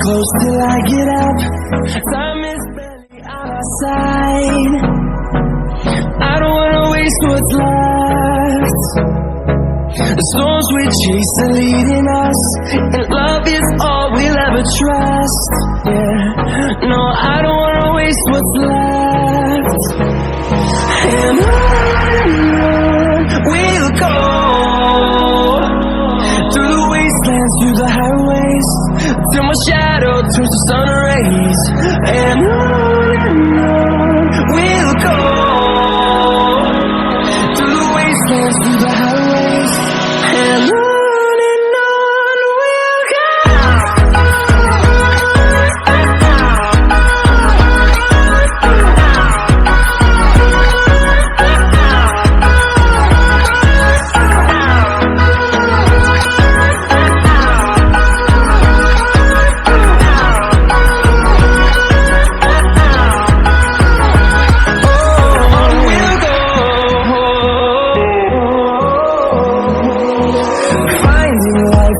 close till I get up. Time is barely on our side. I don't wanna waste what's left. The storms we chase are leading us, and love is all we'll ever trust. Yeah, no, I don't wanna waste what's left. And on we'll go, through the wastelands, through the highways, till my shadow turns to sun rays. And on we'll go, through the wastelands, through the highways, and on we'll go.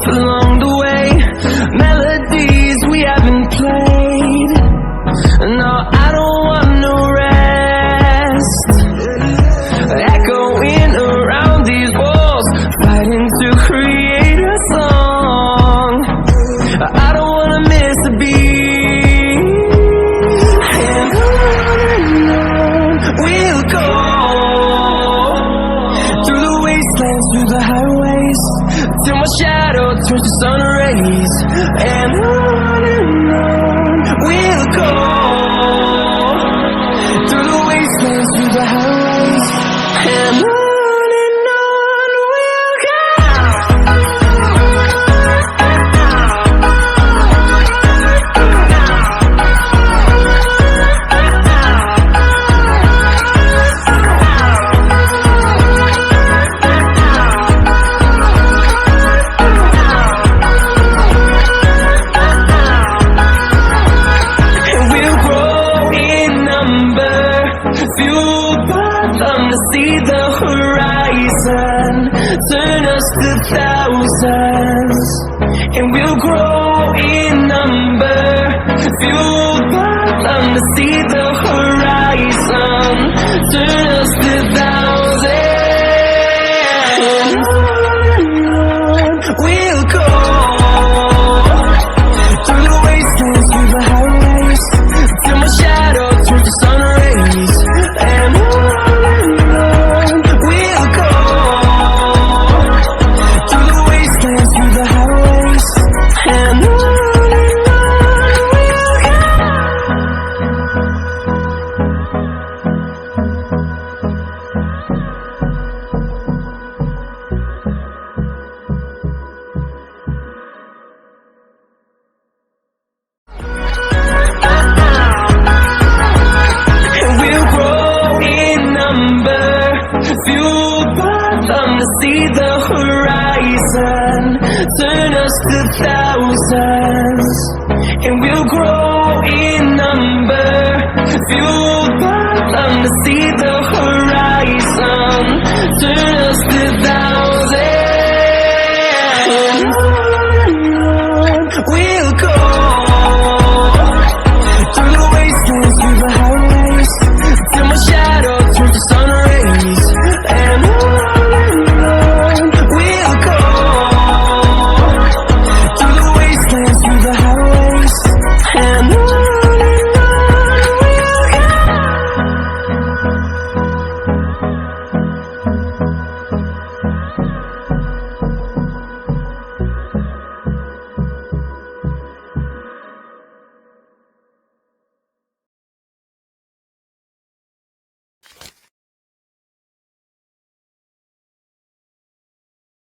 Along the way, melodies we haven't played. No, I don't want no rest. Echoing around these walls, fighting to create a song. I don't wanna miss a beat. And on we'll go, through the wastelands, through the highways, till my shadow turns to sun rays. And on we'll go, through the wastelands, through the highways, and on we'll go. Fueled by them to see the horizon, turn us to thousands, and we'll grow in number. Fueled by them to see the horizon, turn us to thousands. And we'll go, through the wastelands, through the highways, till my shadow turns to sun rays. And on we'll go, through the wastelands, through the highways, and on we'll go. Fueled by them to see the horizon, turn us to thousands, and we'll grow in number. Fueled by them to see the horizon, turn us to thousands.